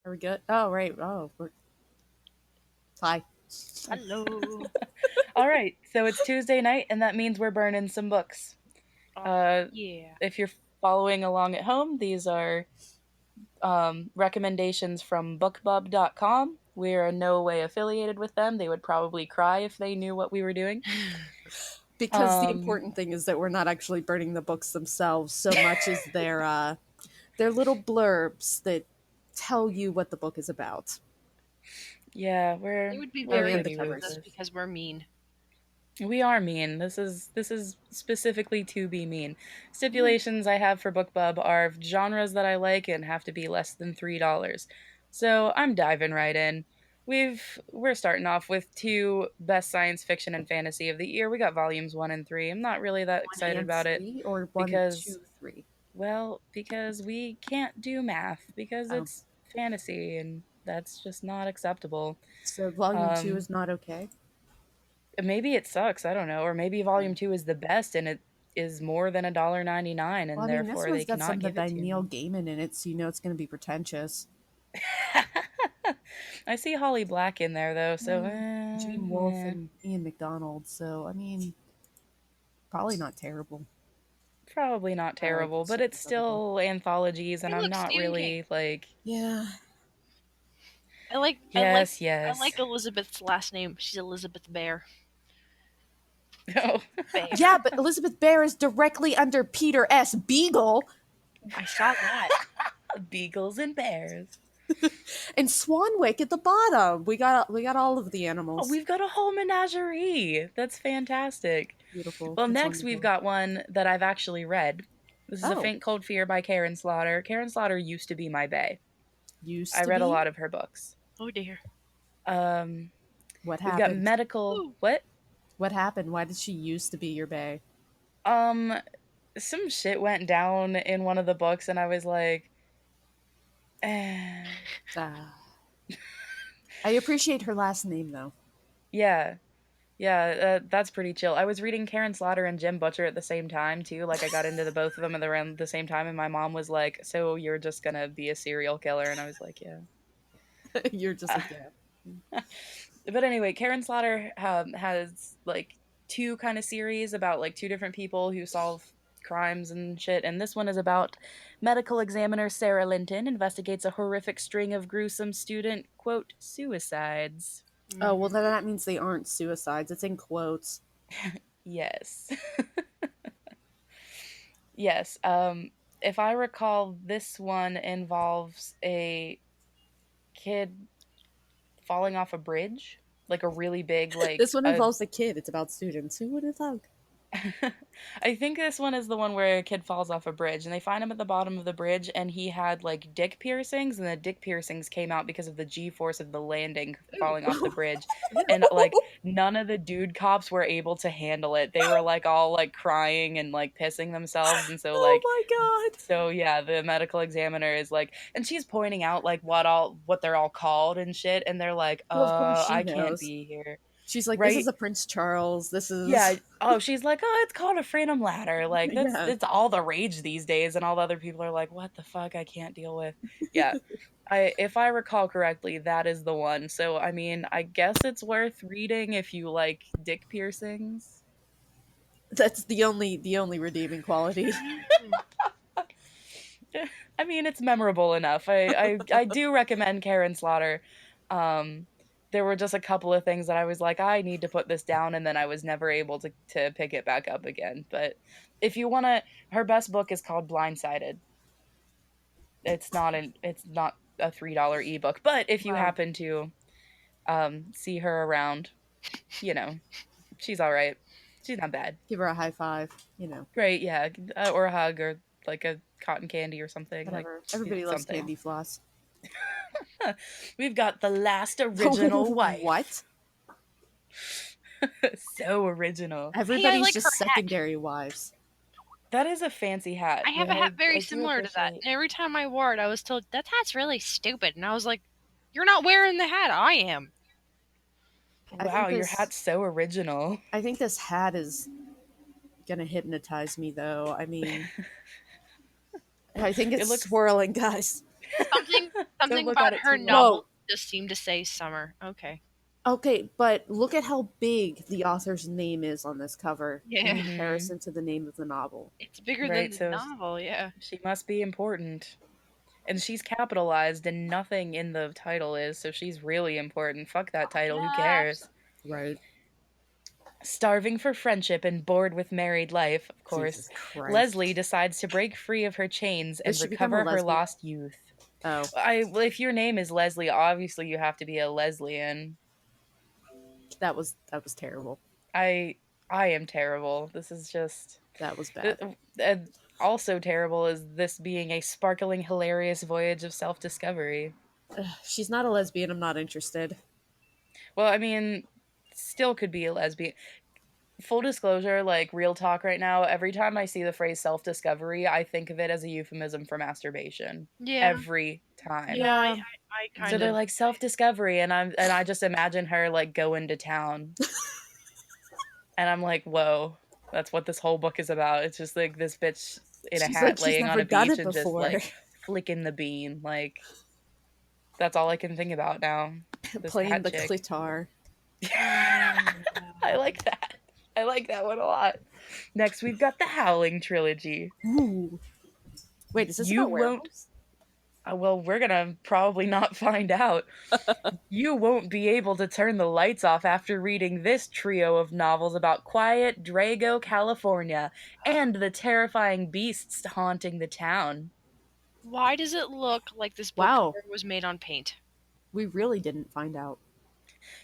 Are we good? Oh, right. Hi. Hello. All right, so it's Tuesday night, and that means we're burning some books. Uh, Yeah. if you're following along at home, these are recommendations from bookbub.com. We are in no way affiliated with them. They would probably cry if they knew what we were doing. Because the important thing is that we're not actually burning the books themselves so much as their little blurbs that tell you what the book is about. Yeah, They would be we're very And the pretty upset with us covers. ruthless. because we're mean. We are mean. This is specifically to be mean. Stipulations I have for BookBub are genres that I like and have to be less than $3. So I'm diving right in. We're starting off with two best science fiction and fantasy of the year. We got volumes 1 and 3. I'm not really that One excited and about it three or one, because two, three? because we can't do math because Oh. it's fantasy and that's just not acceptable. So volume two Um is not okay? Maybe it sucks, I don't know, or maybe volume 2 is the best and it is more than $1.99 Well, and I mean, this therefore they one's got cannot something give it by to Neil me. Gaiman in it, so you know it's going to be pretentious. I see Holly Black in there though, so Gene Wolfe and Ian McDonald, so I mean, probably not terrible. probably not I like terrible, this but shit it's this other book. still anthologies and Hey, I'm look, not Stephen King. really like Yeah. I like yes, I yes. like Elizabeth's last name. She's Elizabeth Bear. Oh. Bear. Yeah, but Elizabeth Bear is directly under Peter S. Beagle. I saw that. Beagles and bears. And Swanwick at the bottom. We got all of the Oh, animals. we've got a whole menagerie. That's fantastic. Beautiful. Well, That's next we've wonderful. got one that I've actually read. This is A Oh, Faint Cold Fear by Karen Slaughter. Karen Slaughter used to be my bae. used I to read a be? lot of her books. Oh dear. Um, What we've got happened? medical. Ooh. What? What happened? Why did she used to be your bae? Um, some shit went down in one of the books, and I was like, eh. Ah. I appreciate her last name, though. Yeah, yeah, that's pretty chill. I was reading Karen Slaughter and Jim Butcher at the same time too. Like I got into the both of them around the same time, and my mom was like, "So you're just gonna be a serial killer?" And I was like, "Yeah." You're just like, yeah. But anyway, Karen Slaughter has like two kind of series about like two different people who solve crimes and shit, and this one is about medical examiner Sarah Linton investigates a horrific string of gruesome student quote suicides. Oh, well, then that means they aren't suicides. It's in quotes. Yes. Yes. If I recall, this one involves a kid falling off a bridge, like a really big, This like one a involves a kid. It's about students. Who would have thought? I think this one is the one where a kid falls off a bridge and they find him at the bottom of the bridge and he had like dick piercings and the dick piercings came out because of the G force of the landing falling off the bridge. And like none of the dude cops were able to handle it. They were like all like crying and like pissing themselves and so Oh like my god. so yeah, the medical examiner is like and she's pointing out like what they're all called and shit and they're like, Well, of course she I can't knows. be here. She's like, this is Right? a Prince Charles. This Yeah. is. Oh, she's like, "Oh, it's called a Freedom Ladder." Like that's Yeah. it's all the rage these days, and all the other people are like, "What the fuck? I can't deal with." Yeah, I if I recall correctly, that is the one. So I mean, I guess it's worth reading if you like dick piercings. That's the only redeeming quality. I mean, it's memorable enough. I do recommend Karen Slaughter. Um, there were just a couple of things that I was like, I need to put this down, and then I was never able to pick it back up again. But if you wanna, her best book is called Blindsided. It's not a $3 ebook, but if you Wow. happen to see her around, you know, she's all right. She's not bad. Give her a high five. Great, yeah, or a hug or like a cotton candy or something like Whatever. Everybody loves something. candy floss. We've got the last original wife. What? So original. Everybody's like just her hat. secondary wives. That is a fancy hat. I have a hat very I do similar to that. appreciate- And every time I wore it, I was told, that hat's really stupid. And I was like, you're not wearing the hat. I am. Wow, your hat's so original. I think this hat is gonna hypnotize me, though. I mean, I think it's It looks- swirling, guys. Something Don't look about at it her too long. novel just seemed to say summer. Okay. Okay, but look at how big the author's name is on this cover Yeah. in comparison to the name of the novel. It's bigger Right, than so the novel, yeah. she must be important. And she's capitalized and nothing in the title is, so she's really important. Fuck that title, who cares? Right. Starving for friendship and bored with married life, of course, Jesus Christ. Leslie decides to break free of her chains and Does she become a recover her lesbian? lost youth. Oh, Well, if your name is Leslie, obviously you have to be a Leslian. that was terrible. I am terrible. This is just That was bad. also terrible is this being a sparkling, hilarious voyage of self-discovery. She's not a lesbian. I'm not interested. Well, I mean, still could be a lesbian. Full disclosure, like real talk right now, every time I see the phrase self-discovery, I think of it as a euphemism for masturbation. Yeah. Every time. Yeah, I kind So of. they're like self-discovery and I just imagine her like going to town. And I'm like, whoa, that's what this whole book is about. It's just like this bitch in a She's hat like, she's laying on never a done beach it and just before. like flicking the bean. Like, that's all I can think about now. This Playing hat the chick. clitar. I like that. I like that one a lot. Next, we've got the Howling Trilogy. Ooh. Wait, is this You about won't- werewolves? Well, we're gonna probably not find out. You won't be able to turn the lights off after reading this trio of novels about quiet Drago, California, and the terrifying beasts haunting the town. Why does it look like this book Wow. cover was made on paint? We really didn't find out.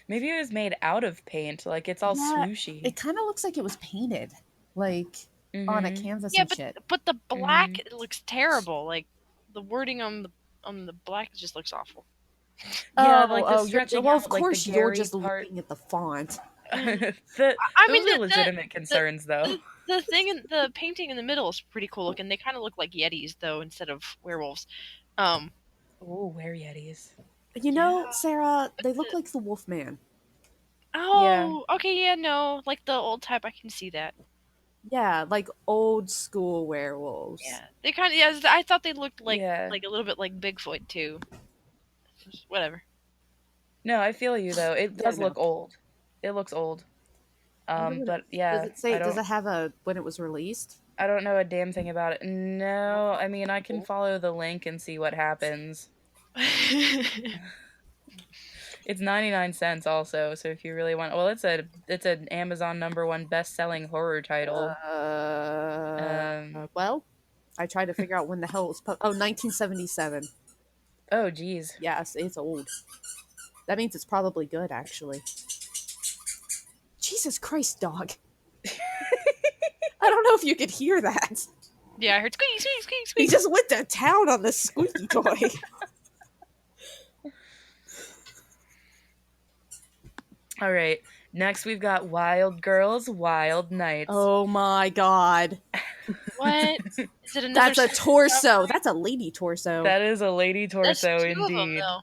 Maybe it was made out of paint, like it's all Yeah, swooshy. It kind of looks like it was painted, like on a Mhm. canvas Yeah, and shit. but the black it looks terrible. Like the wording on the black just looks awful. Yeah, like the you're, stretching well, out, of like, course the you're Gary just part. looking at the font. I Those mean, are legitimate concerns, though. The thing in the painting in the middle is pretty cool looking. They kind of look like yetis though instead of werewolves. Oh, were yetis. You know, Sarah, they look like the Wolfman. Oh, okay, yeah, no, like the old type. I can see that. Yeah, like old school werewolves. Yeah, they kind of. Yeah, I thought they looked like Yeah. a little bit like Bigfoot too. Whatever. No, I feel you though. It does no. look old. It looks old. But yeah, Does it say? Does it have a when it was released? I don't know a damn thing about it. No, I mean I can follow the link and see what happens. It's 99 cents also, so if you really want, well, it's an Amazon #1 best-selling horror title. Well, I tried to figure out when the hell it was. 1977. Oh, geez. Yes, it's old. That means it's probably good, actually. Jesus Christ, dog. I don't know if you could hear that. Yeah, I heard squeak, squeak, squeak, He squeak. just went to town on this squeaky toy. All right. Next, we've got Wild Girls, Wild Nights. Oh my god. What? Is it another? That's a torso. That's a lady torso. That is a lady That's torso, two of them, indeed. though.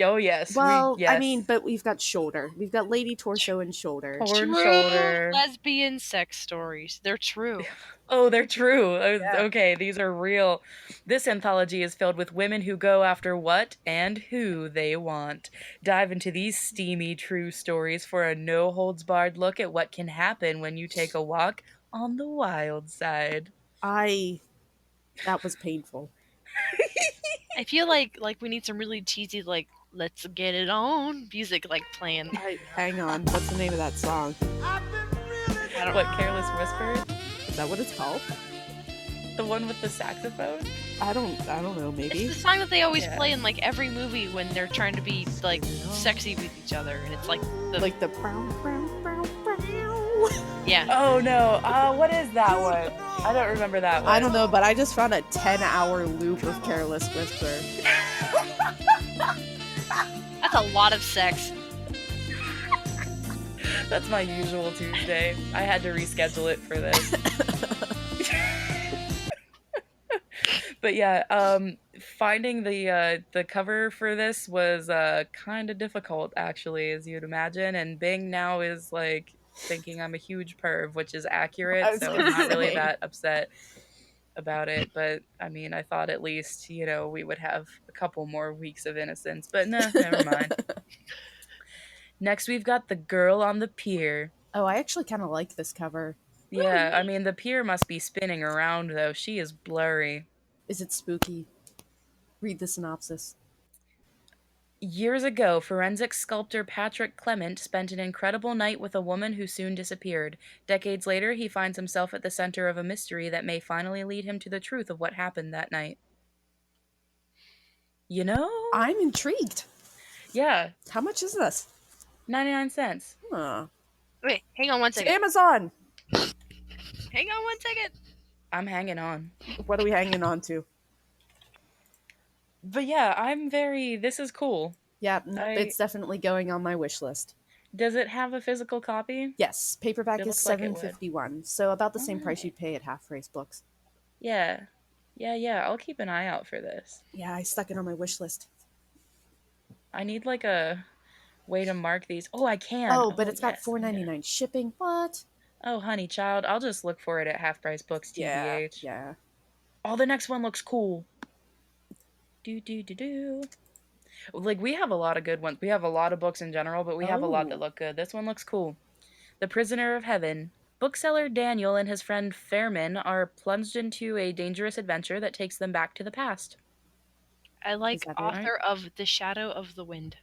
Oh, yes. Well, yes. I mean, but we've got shoulder. We've got lady torso and shoulder. Torn True shoulder. lesbian sex stories. They're true. Oh, they're true. Yeah. Okay, these are real. This anthology is filled with women who go after what and who they want. Dive into these steamy true stories for a no-holds-barred look at what can happen when you take a walk on the wild side. That was painful. I feel like we need some really cheesy let's get it on music playing. Hang on. What's the name of that song? I don't What, Careless Whisper? Is that what it's called? The one with the saxophone? I don't know, It's maybe. the song that they always Yeah. play in every movie when they're trying to be sexy with each other, and it's Like the brown. yeah. Oh, no. What is that one? I don't remember that one. I don't know, but I just found a 10-hour loop of Careless Whisper. That's a lot of sex. That's my usual Tuesday. I had to reschedule it for this. But yeah, finding the cover for this was kind of difficult, actually, as you'd imagine. And Bing now is thinking I'm a huge perv, which is accurate, so I'm not really that upset. about it, but I mean, I thought at least, we would have a couple more weeks of innocence, but nah, never mind. Next, we've got The Girl on the Pier. Oh, I actually kind of like this cover. Yeah, I mean, the pier must be spinning around, though. She is blurry. Is it spooky? Read the synopsis. Years ago, forensic sculptor Patrick Clement spent an incredible night with a woman who soon disappeared. Decades later, he finds himself at the center of a mystery that may finally lead him to the truth of what happened that night. You know? I'm intrigued. Yeah. How much is this? 99 cents. Huh. Wait, hang on one It's second. Amazon! Hang on one second. I'm hanging on. What are we hanging on to? But yeah, this is cool. Yeah, it's definitely going on my wish list. Does it have a physical copy? Yes, paperback It is looks like it would. $7.51, so about the same price you'd pay at Half Price Books. Yeah. Yeah, I'll keep an eye out for this. Yeah, I stuck it on my wish list. I need like a way to mark these. Oh, I can. Oh, but it's got yes. $4.99 shipping. What? Oh, honey child, I'll just look for it at Half Price Books, TBH. Yeah. Oh, the next one looks cool. Do. Like, we have a lot of good ones. We have a lot of books in general, but we have a lot that look good. This one looks cool. The Prisoner of Heaven. Bookseller Daniel and his friend Fairman are plunged into a dangerous adventure that takes them back to the past. I like that it? author of The Shadow of the Wind.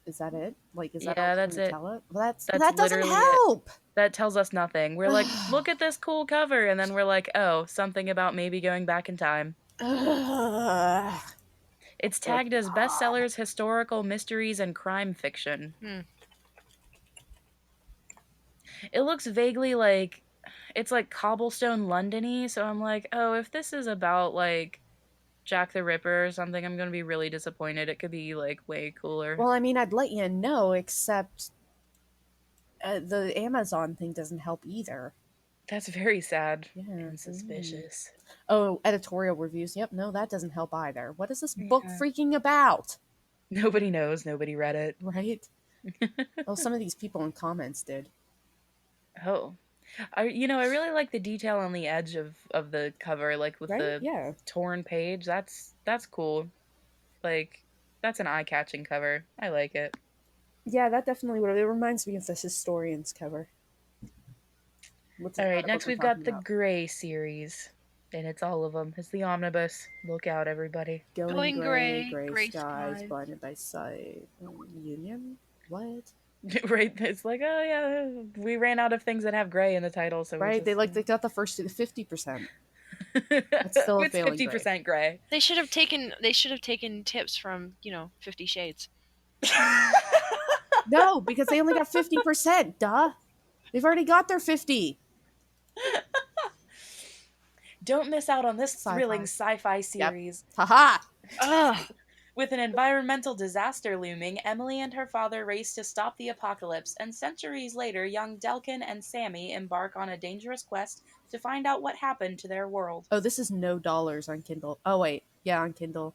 Is that it? Like, is that Yeah, all that's it. tell it? Well, that doesn't literally help! That tells us nothing. We're like, look at this cool cover, and then we're like, oh, something about maybe going back in time. It's tagged as bestsellers, historical mysteries, and crime fiction. It looks vaguely like it's like cobblestone London-y, so I'm like, oh, if this is about like Jack the Ripper or something, I'm gonna be really disappointed. It could be like way cooler. Well, I mean, I'd let you know, except the Amazon thing doesn't help either. That's very sad and suspicious. Oh, editorial reviews. Yep, no, that doesn't help either. What is this book freaking about? Nobody knows. Nobody read it. Right? Well, some of these people in comments did. Oh. I really like the detail on the edge of the cover, like with the torn page. That's cool. Like, that's an eye-catching cover. I like it. Yeah, that definitely would. It reminds me of this Historians cover. All right, next we've got the Gray series. And it's all of them. It's the omnibus. Look out, everybody. Going gray skies, blinded by sight. Union? What? Right, it's like, oh yeah, we ran out of things that have gray in the title, so right. They got the first 50%. It's still it's 50% gray. They should have taken tips from 50 Shades. No, because they only got 50%. Duh, they've already got their 50. Don't miss out on this thrilling sci-fi series. Yep. Haha. Ugh. With an environmental disaster looming, Emily and her father race to stop the apocalypse, and centuries later, young Delkin and Sammy embark on a dangerous quest to find out what happened to their world. Oh, this is no dollars on Kindle. Oh, wait. Yeah, on Kindle.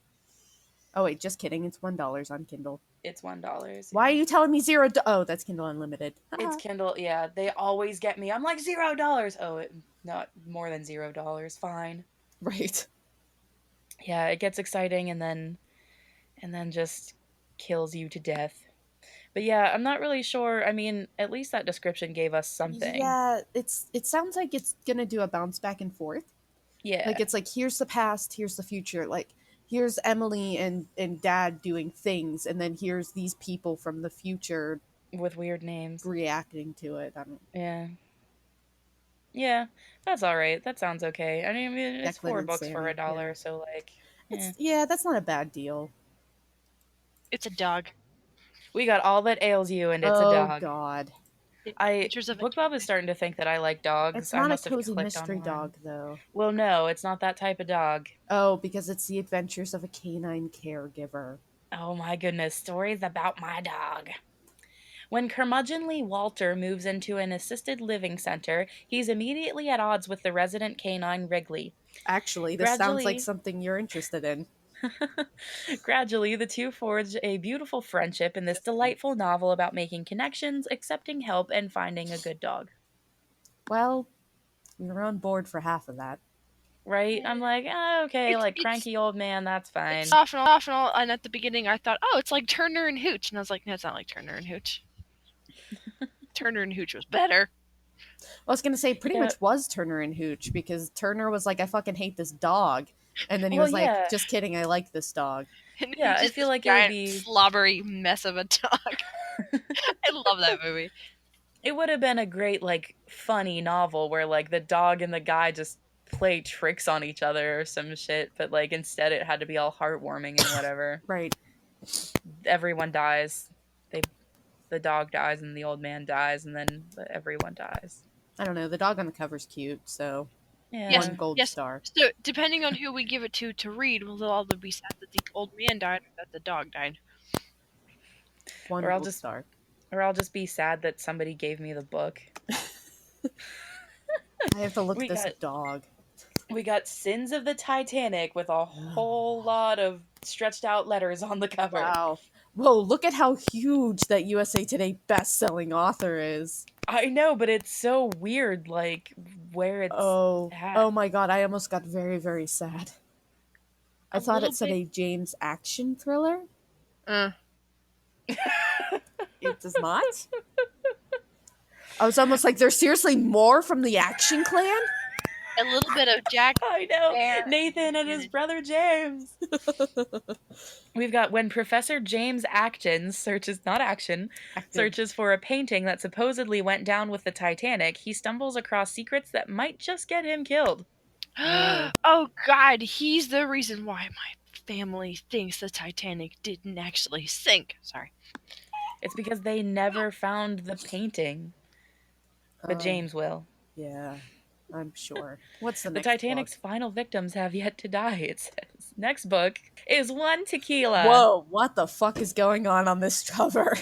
Oh, wait, just kidding. It's $1 on Kindle. It's $1. Yeah. Why are you telling me $0? Oh, that's Kindle Unlimited. It's Kindle, yeah. They always get me. I'm like, $0. Oh, not more than $0. Fine. Right. Yeah, it gets exciting and then just kills you to death. But yeah, I'm not really sure. I mean, at least that description gave us something. Yeah, it sounds like it's gonna do a bounce back and forth. Yeah. Like, it's like, here's the past, here's the future. Like, here's Emily and Dad doing things, and then here's these people from the future with weird names reacting to it. I don't. Yeah, that's all right. That sounds okay. I mean, it's Declan 4 books for $1, so like. Yeah, that's not a bad deal. It's a dog. We got all that ails you, and it's a dog. Oh God. BookBub is starting to think that I like dogs. It's not a cozy mystery dog, though. Well, no, it's not that type of dog. Oh, because it's the adventures of a canine caregiver. Oh my goodness, stories about my dog. When curmudgeonly Walter moves into an assisted living center, he's immediately at odds with the resident canine Wrigley. Actually, this sounds like something you're interested in. Gradually, the two forge a beautiful friendship in this delightful novel about making connections, accepting help, and finding a good dog. Well, we were on board for half of that. right? I'm like, okay, It's- like it's- cranky old man, that's fine. It's off and all, and at the beginning I thought, oh, it's like Turner and Hooch, and I was like, no, it's not like Turner and Hooch. Turner and Hooch was better. I was gonna say pretty Yeah. much was Turner and Hooch, because Turner was like, I fucking hate this dog. And then he Well, was like, yeah. just kidding, I like this dog. And Yeah, Hooch I is feel this like it would giant be- slobbery mess of a dog. I love that movie. It would have been a great, like, funny novel where, like, the dog and the guy just play tricks on each other or some shit, but, like, instead it had to be all heartwarming and whatever. Right. Everyone dies. The dog dies and the old man dies, and then everyone dies. I don't know. The dog on the cover's cute, so Yeah. one gold Yes. star. So, depending on who we give it to read, we'll all be sad that the old man died or that the dog died. One Or I'll gold just- star. Or I'll just be sad that somebody gave me the book. I have to look We this got- dog. We got Sins of the Titanic with a whole lot of stretched out letters on the cover. Wow. Whoa, look at how huge that USA Today best-selling author is. I know, but it's so weird, like, where it's at. Oh my god, I almost got very, very sad. I A thought little it said bit- a James action thriller. It does not. I was almost like, there's seriously more from the Action Clan? A little bit of Jack. I know. Bear. Nathan and his brother James. We've got when Professor James Acton searches for a painting that supposedly went down with the Titanic, he stumbles across secrets that might just get him killed. Oh God, he's the reason why my family thinks the Titanic didn't actually sink. Sorry. It's because they never found the painting. But James will. Yeah, I'm sure. What's the The next Titanic's final victims have yet to die, it says. Next book is One Tequila. Whoa, what the fuck is going on this cover?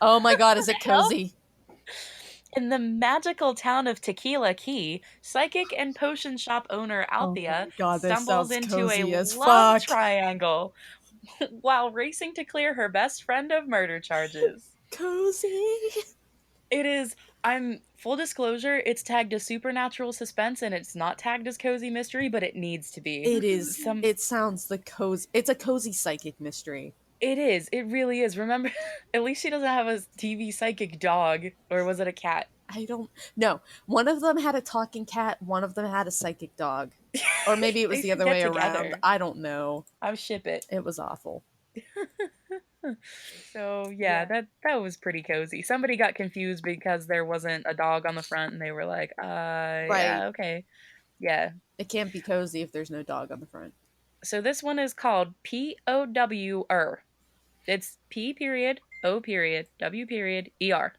Oh my god, is it cozy? In the magical town of Tequila Key, psychic and potion shop owner Althea God, this stumbles sounds into cozy a as love fuck. triangle while racing to clear her best friend of murder charges. Cozy. It is, full disclosure, it's tagged as supernatural suspense and it's not tagged as cozy mystery, but it needs to be. It is. It sounds cozy. It's a cozy psychic mystery. It is. It really is. Remember, at least she doesn't have a TV psychic dog. Or was it a cat? I don't know. One of them had a talking cat. One of them had a psychic dog. Or maybe it was They the should other get way together. around. I don't know. I'll ship it. It was awful. So yeah, that was pretty cozy. Somebody got confused because there wasn't a dog on the front, and they were like, yeah, okay, yeah. It can't be cozy if there's no dog on the front. So this one is called POWER. It's P period O period W period ER.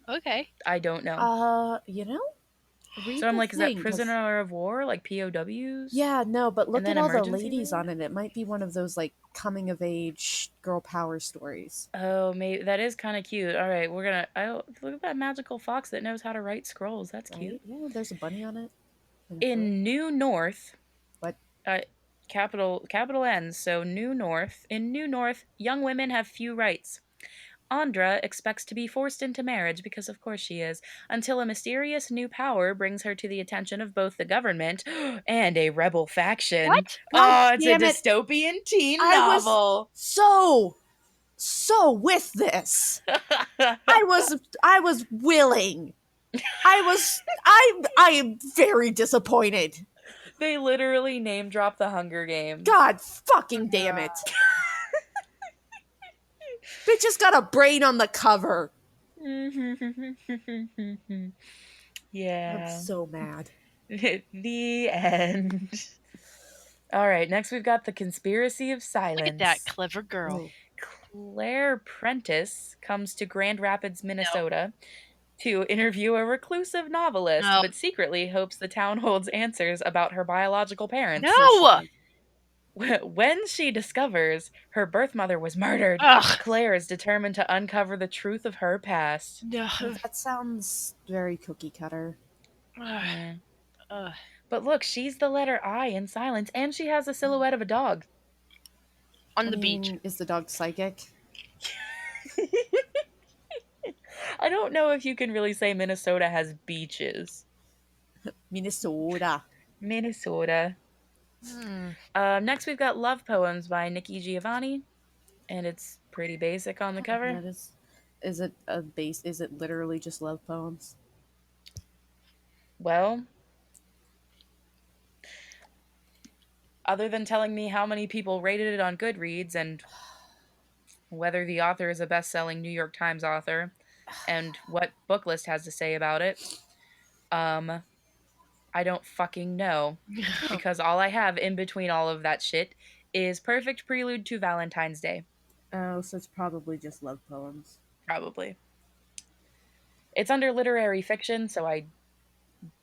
Okay. I don't know. You know? So I'm like, is that prisoner of war, like POWs? Yeah, no, but look And then at all the emergency ladies room? on it. It might be one of those like coming of age girl power stories. Oh, maybe that is kind of cute. All right, we're gonna. Look at that magical fox that knows how to write scrolls. That's cute. Right? Yeah, there's a bunny on it. In New North, What? Capital N. So New North. In New North, young women have few rights. Andra expects to be forced into marriage, because of course she is, until a mysterious new power brings her to the attention of both the government and a rebel faction. What? God It's a damn it. dystopian teen I was- novel. So with this. I was willing. I am very disappointed. They literally name drop the Hunger Games. God fucking damn it. They just got a brain on the cover. Yeah. I'm so mad. The end. All right, next we've got The Conspiracy of Silence. Look at that clever girl. Claire Prentice comes to Grand Rapids, Minnesota to interview a reclusive novelist, No. but secretly hopes the town holds answers about her biological parents. No! When she discovers her birth mother was murdered, Ugh. Claire is determined to uncover the truth of her past. No. That sounds very cookie cutter. Ugh. But look, she's the letter I in Silence, and she has a silhouette of a dog. On the beach. Is the dog psychic? I don't know if you can really say Minnesota has beaches. Minnesota. Minnesota. Next, we've got Love Poems by Nikki Giovanni, and it's pretty basic on the cover. That is it a base? Is it literally just love poems? Well, other than telling me how many people rated it on Goodreads and whether the author is a best-selling New York Times author and what Booklist has to say about it, I don't fucking know. Because all I have in between all of that shit is Perfect Prelude to Valentine's Day. Oh, so it's probably just love poems. Probably. It's under literary fiction, so I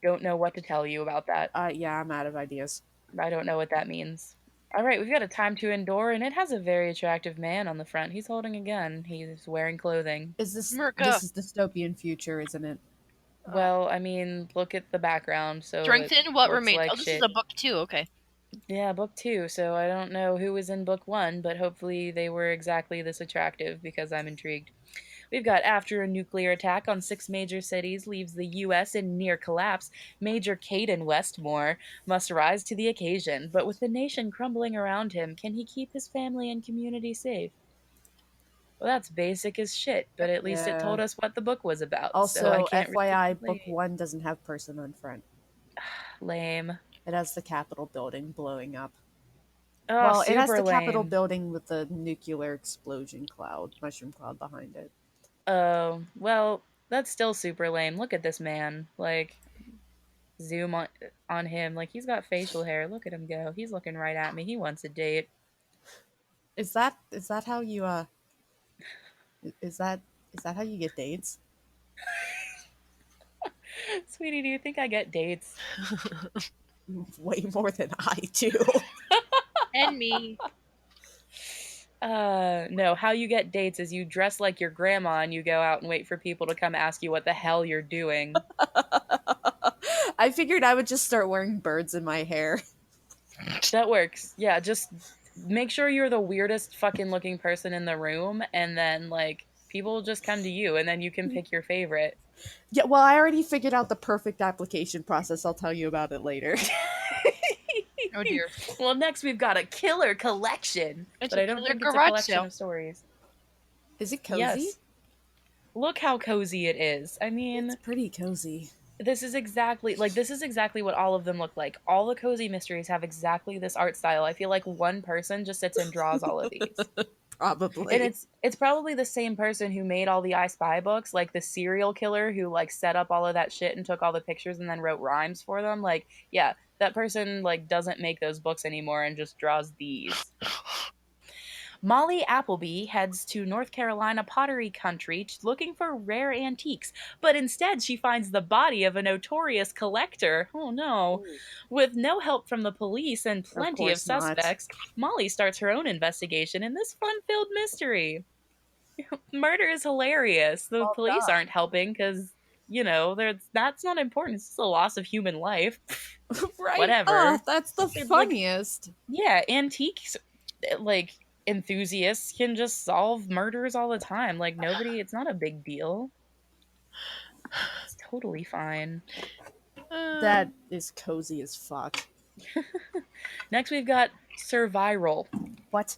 don't know what to tell you about that. Yeah, I'm out of ideas. I don't know what that means. All right, we've got A Time to Endure, and it has a very attractive man on the front. He's holding a gun. He's wearing clothing. Is this Merca. this is dystopian future, isn't it? Well, I mean, look at the background. So Strengthen what looks remains. like Oh, this shit. is a book too. Okay. Yeah, book 2. So I don't know who was in book 1, but hopefully they were exactly this attractive because I'm intrigued. We've got after a nuclear attack on 6 major cities leaves the U.S. in near collapse, Major Caden Westmore must rise to the occasion. But with the nation crumbling around him, can he keep his family and community safe? Well, that's basic as shit, but at least it told us what the book was about. So I Also, can't FYI, really book 1 doesn't have person on front. lame. It has the Capitol building blowing up. Oh, Well, super it has the lame. Capitol building with the nuclear explosion cloud, mushroom cloud behind it. Oh, well, that's still super lame. Look at this man. Like, zoom on him. Like, he's got facial hair. Look at him go. He's looking right at me. He wants a date. Is that how you is that how you get dates? Sweetie, do you think I get dates? Way more than I do. And me. No, how you get dates is you dress like your grandma and you go out and wait for people to come ask you what the hell you're doing. I figured I would just start wearing birds in my hair. That works. Yeah, just make sure you're the weirdest fucking looking person in the room, and then, like, people just come to you, and then you can pick your favorite. Yeah, well, I already figured out the perfect application process. I'll tell you about it later. Oh dear. Well, next we've got a killer collection. It's but a I don't killer think it's a garage collection sale. of stories. Is it cozy? Yes. Look how cozy it is. I mean, It's pretty cozy. this is exactly what all of them look like. All the cozy mysteries have exactly this art style. I feel like one person just sits and draws all of these. Probably. And it's probably the same person who made all the I Spy books, like the serial killer who like set up all of that shit and took all the pictures and then wrote rhymes for them. Like, yeah, that person like doesn't make those books anymore and just draws these. Molly Appleby heads to North Carolina pottery country looking for rare antiques, but instead she finds the body of a notorious collector. Oh no. With no help from the police and plenty of course not. suspects, Molly starts her own investigation in this fun-filled mystery. Murder is hilarious. The Well, police duh. aren't helping because, you know, that's not important. It's just a loss of human life. Right? Whatever. Oh, that's the It's funniest. Yeah, antiques, like, enthusiasts can just solve murders all the time. Like, nobody, it's not a big deal. It's totally fine. That is cozy as fuck. Next, we've got Survival. What?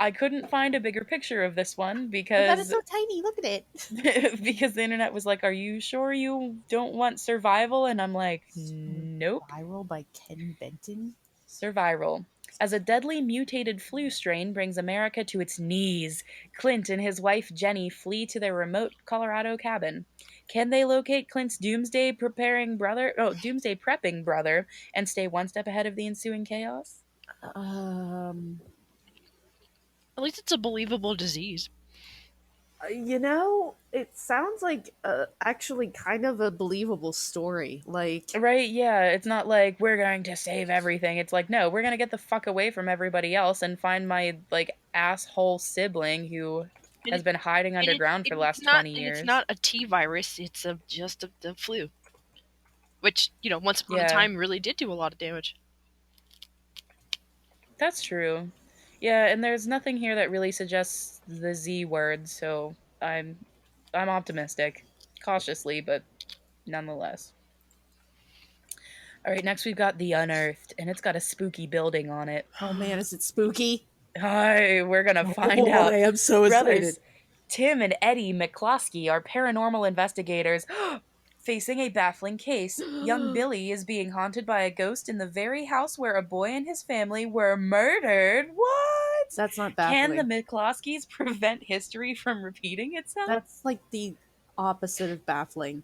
I couldn't find a bigger picture of this one That because is so tiny. Look at it. because the internet was like, "Are you sure you don't want survival?" And I'm like, "Nope." Viral by Ken Benton. Survival. As a deadly mutated flu strain brings America to its knees, Clint and his wife Jenny flee to their remote Colorado cabin. Can they locate Clint's doomsday prepping brother and stay one step ahead of the ensuing chaos? At least it's a believable disease. You know, it sounds like actually kind of a believable story. Like, Right, yeah, it's not like we're going to save everything. It's like, no, we're going to get the fuck away from everybody else and find my, like, asshole sibling who has been hiding underground for the last 20 years. It's not a T virus, it's just the flu. Which, you know, once upon Yeah. a time really did do a lot of damage. That's true. Yeah, and there's nothing here that really suggests the Z word, so I'm optimistic. Cautiously, but nonetheless. All right, next we've got The Unearthed, and it's got a spooky building on it. Oh man, is it spooky? Hi, we're gonna find Oh, out. I am so excited. Brothers Tim and Eddie McCloskey are paranormal investigators facing a baffling case. Young Billy is being haunted by a ghost in the very house where a boy and his family were murdered. What? That's not Can the baffling. McCloskeys prevent history from repeating itself? That's like the opposite of baffling.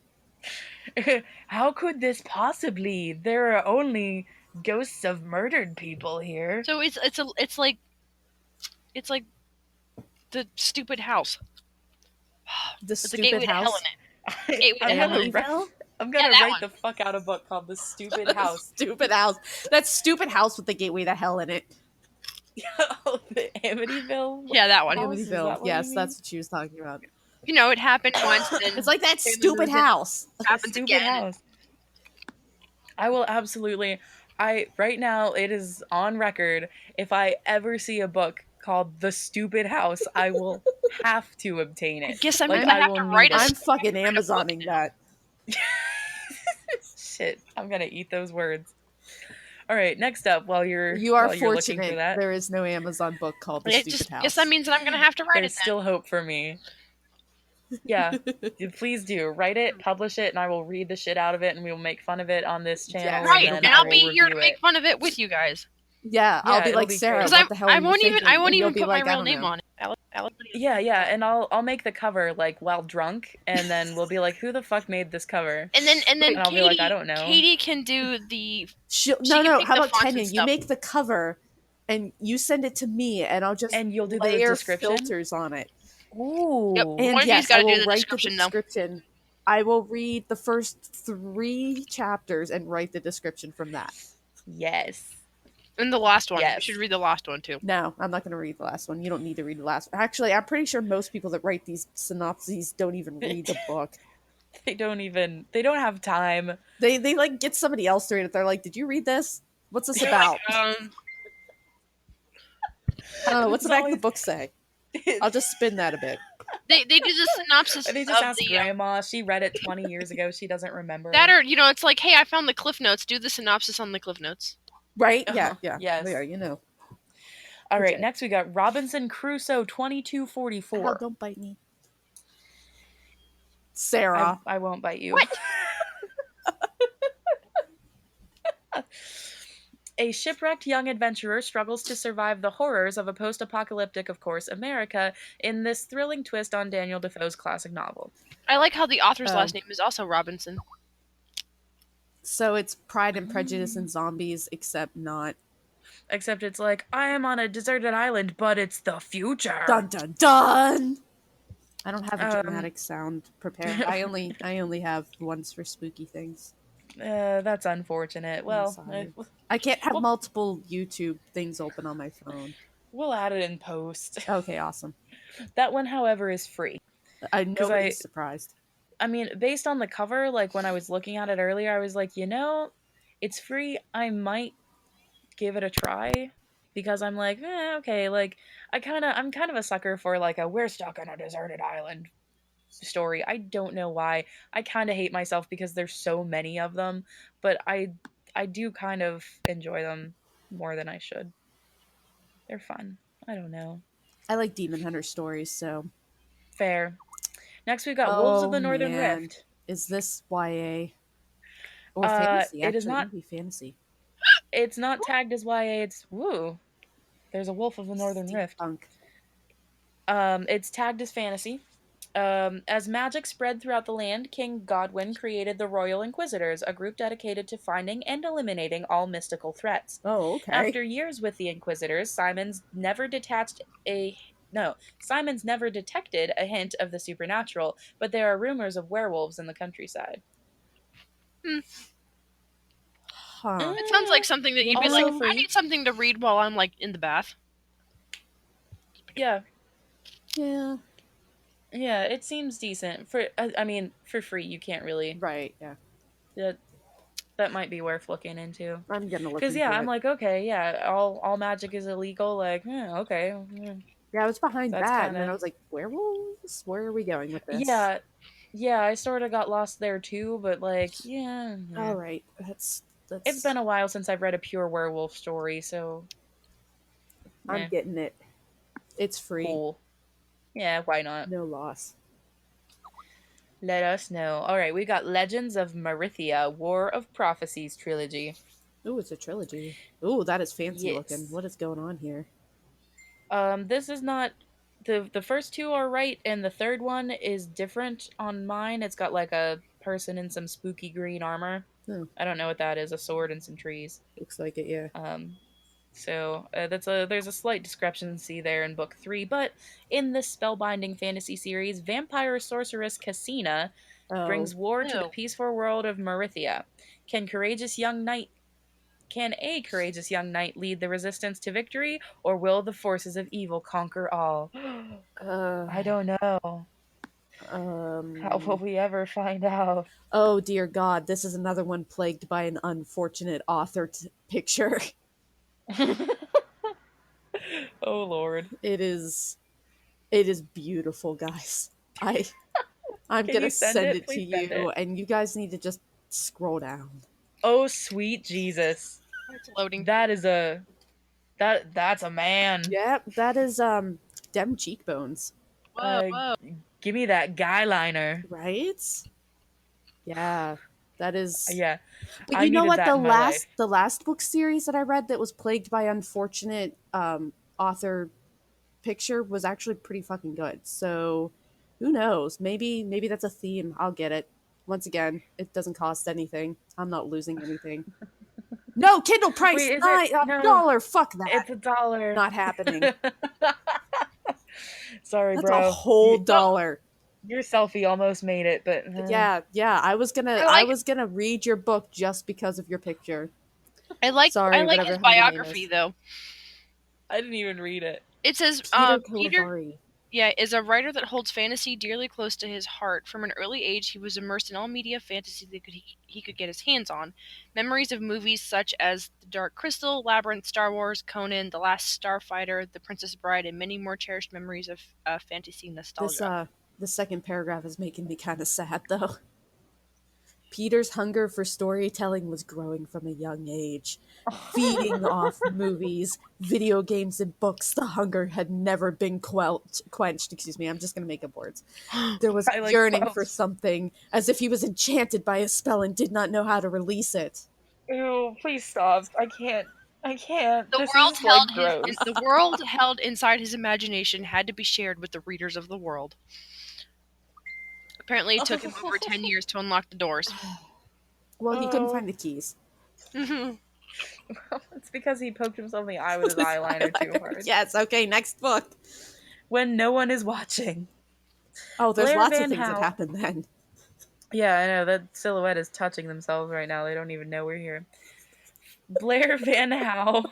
How could this possibly? There are only ghosts of murdered people here. So it's like the stupid house. The With the stupid gateway to hell house. in it. Gateway to I'm hell gonna in it. Amityville? I'm gonna Yeah, that write one. the fuck out a book called The Stupid House. Stupid house. That stupid house with the gateway to hell in it. Oh, the Amityville? Yeah, that one. House? Is that Amityville. what you Yes, mean? that's what she was talking about. You know, it happened once. And It's like that family stupid moved in. house. Happens Stupid again. house. I will absolutely. Right now it is on record. If I ever see a book called The Stupid House, I will have to obtain it. I guess I'm Like, gonna I have will to need write it. a I'm fucking Amazoning that. Shit, I'm gonna eat those words. All right, next up, while you're You are while you're looking for fortunate that, there is no Amazon book called The It Stupid just House. guess that means that I'm gonna have to write there's it then. still hope for me. Yeah, please do write it, publish it, and I will read the shit out of it, and we will make fun of it on this channel. Yeah, Right, and and then I'll I be will here to review make it. fun of it with you guys. Yeah, I'll be it'll like, be Sarah, great. Because what the hell are I you won't even thinking? I won't And you'll even be put like, my I real don't name know. on it. Yeah, and I'll make the cover like while drunk, and then we'll be like, "Who the fuck made this cover?" And then And I'll Katie, be like, "I don't know." Katie can do the No, can no. pick How the about fonts Kenya? and You stuff. make the cover, and you send it to me, and I'll just And you'll do the layer description? filters on it. Ooh. Yep. And One of you's yes, gotta I will do the write description, the though. description. I will read the first 3 chapters and write the description from that. Yes. And the last one. Yes. You should read the last one too. No, I'm not going to read the last one. You don't need to read the last one. Actually, I'm pretty sure most people that write these synopses don't even read the book. They don't have time. They like get somebody else to read it. They're like, "Did you read this? What's this about?" I don't know. What's the back of the book say? I'll just spin that a bit. They do the synopsis They just of ask the grandma. She read it 20 years ago. She doesn't remember. that, or it's like, hey, I found the cliff notes. Do the synopsis on the cliff notes. Right? Yeah, Uh-huh. yeah. Yes. There, you know. All right, Okay. next we got Robinson Crusoe 2244. Oh, don't bite me. Sarah. I won't bite you. What? A shipwrecked young adventurer struggles to survive the horrors of a post-apocalyptic, of course, America in this thrilling twist on Daniel Defoe's classic novel. I like how the author's last name is also Robinson. So it's Pride and Prejudice and Zombies, except not. Except it's like, I am on a deserted island, but it's the future. Dun dun dun! I don't have a dramatic sound prepared. I only have ones for spooky things. That's unfortunate. Well, I can't have multiple YouTube things open on my phone. We'll add it in post. Okay, awesome. That one, however, is free. Nobody's surprised. I mean, based on the cover, like when I was looking at it earlier, I was like, it's free. I might give it a try because I'm like, okay, like I'm kind of a sucker for like a we're stuck on a deserted island story. I don't know why. I kind of hate myself because there's so many of them, but I do kind of enjoy them more than I should. They're fun. I don't know. I like Demon Hunter stories, so fair. Next we've got Wolves of the Northern Rift. Is this YA or fantasy? It is not. It would be fantasy. It's not tagged as YA. It's There's a Wolf of the Northern Rift. It's tagged as fantasy. As magic spread throughout the land, King Godwin created the Royal Inquisitors, a group dedicated to finding and eliminating all mystical threats. Oh, okay. After years with the Inquisitors, Simon's never detected a hint of the supernatural, but there are rumors of werewolves in the countryside. Huh. It sounds like something that you'd be like, I need something to read while I'm like in the bath. Yeah. Yeah. Yeah, it seems decent. For free, you can't really. Right, yeah. That might be worth looking into. I'm gonna look because into I'm it. like, okay, yeah, all magic is illegal. Like, okay. Yeah, I was behind That's that, kinda... and then I was like, werewolves? Where are we going with this? Yeah, I sort of got lost there too, but like, yeah. All right, that's It's been a while since I've read a pure werewolf story, so I'm getting it. It's free. Cool. Yeah, why not? No loss. Let us know. All right, we got Legends of Meridia, War of Prophecies trilogy. Ooh, it's a trilogy. Ooh, that is fancy looking. Yes. What is going on here? This is not the first two are right, and the third one is different on mine. It's got like a person in some spooky green armor. Oh, I don't know what that is. A sword and some trees. looks like it, yeah. So there's a slight discrepancy there in book 3, but in this spellbinding fantasy series, vampire sorceress Cassina Oh, brings war to the Ew. peaceful world of Meridia. Can a courageous young knight lead the resistance to victory, or will the forces of evil conquer all? uh, I don't know. How will we ever find out? oh dear God, this is another one plagued by an unfortunate author picture. Oh Lord. It is beautiful, guys. I'm Can gonna you send send it? it to Please send you, it. and you guys need to just scroll down. Oh sweet Jesus. It's loading. That's a man. Yep, that is dem cheekbones, Whoa, Uh whoa. Give me that guy liner. right? Yeah, that is. Yeah. But I you know needed what? that in my life. The last book series that I read that was plagued by unfortunate author picture was actually pretty fucking good. So who knows? Maybe that's a theme. I'll get it. Once again, it doesn't cost anything. I'm not losing anything. No, Kindle price Wait, is it? No, $1. Fuck that. it's $1. Not happening. Sorry, That's a bro. whole dollar. Your selfie almost made it, but Yeah. I was I gonna read your book just because of your picture. like Sorry, his whatever your name biography is. though. I didn't even read it. It says Peter Peter Calavari. is a writer that holds fantasy dearly close to his heart. From an early age, he was immersed in all media fantasy that he could get his hands on. Memories of movies such as The Dark Crystal, Labyrinth, Star Wars, Conan, The Last Starfighter, The Princess Bride, and many more cherished memories of fantasy nostalgia. The second paragraph is making me kind of sad though. Peter's hunger for storytelling was growing from a young age. Feeding off movies, video games, and books, the hunger had never been quenched. Excuse me, I'm just going to make up words. There was I like yearning quotes. for something, as if he was enchanted by a spell and did not know how to release it. Ew, please stop. I can't. The This world is held like gross. the world held inside his imagination had to be shared with the readers of the world. Apparently, it took him over 10 years to unlock the doors. Well, he couldn't Oh. find the keys. It's because he poked himself in the eye with his eyeliner too hard. Yes, okay, next book. When no one is watching. Oh, there's Blair lots Van of things that Howe. happen then. Yeah, I know. That silhouette is touching themselves right now. They don't even know we're here. Blair Van Howe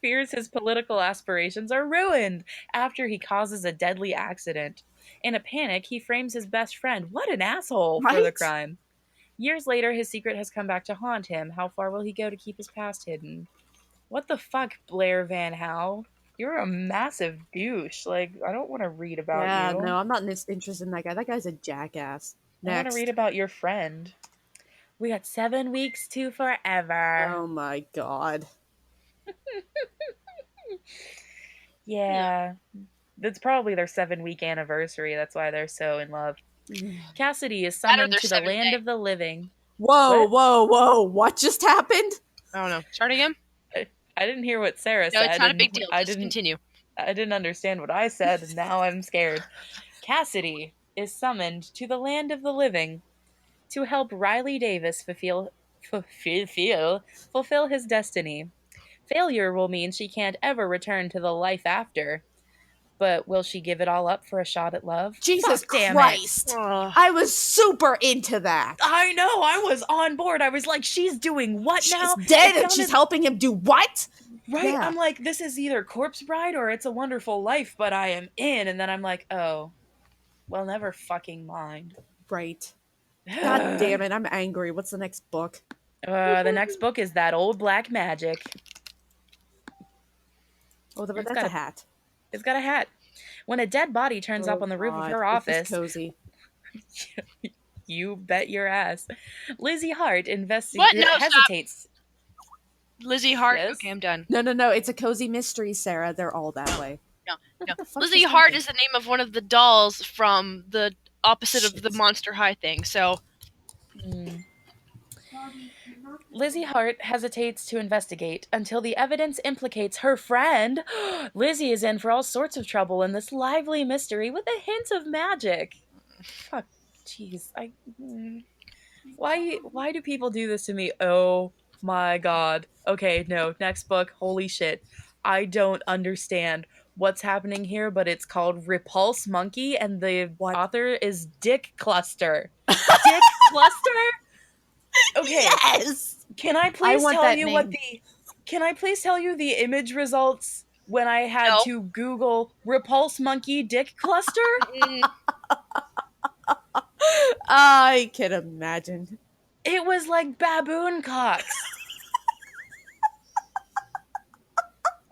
fears his political aspirations are ruined after he causes a deadly accident. In a panic, he frames his best friend, what an asshole, for the Right? crime. Years later, his secret has come back to haunt him. How far will he go to keep his past hidden? What the fuck, Blair Van Howe? You're a massive douche. Like, I don't want to read about Yeah, you. no, I'm not interested in that guy. That guy's a jackass. I want to read about your friend. We got 7 weeks to forever. Oh my god. Yeah. That's probably their 7-week anniversary. That's why they're so in love. Cassidy is summoned their to the 7th land day. of the living. Whoa, What? whoa. What just happened? I don't know. Start again? I didn't hear what Sarah No, said. it's not a and big deal. I Just continue. didn't understand what I said, and now I'm scared. Cassidy is summoned to the land of the living to help Riley Davis fulfill his destiny. Failure will mean she can't ever return to the life after. But will she give it all up for a shot at love? Jesus Fuck, damn Christ. Ugh. I was super into that. I know, I was on board. I was like, she's doing what She's now? dead and she's helping him do what? Right? Yeah. I'm like, this is either Corpse Bride or It's a Wonderful Life, but I am in. And then I'm like, oh, well, never fucking mind. Right. God damn it, I'm angry. What's the next book? The next book is That Old Black Magic. Oh, It's that's got a hat. It's got a hat. When a dead body turns up on the roof of her This office, is cozy. You bet your ass. Lizzie Hart What? No, stop. hesitates. Lizzie Hart. Yes? Okay, I'm done. No. It's a cozy mystery, Sarah. They're all that way. No. What the fuck Lizzie just Hart happened? is the name of one of the dolls from the opposite of the Monster High thing. So Lizzie Hart hesitates to investigate until the evidence implicates her friend. Lizzie is in for all sorts of trouble in this lively mystery with a hint of magic. Fuck, jeez, why do people do this to me? Oh my god. Okay, no, next book. Holy shit. I don't understand what's happening here, but it's called Repulse Monkey, and the author is Dick Cluster. Dick Cluster? Okay. Yes. Can I please tell you the image results when I had to Google Repulse Monkey Dick Cluster? I can imagine. It was like baboon cocks.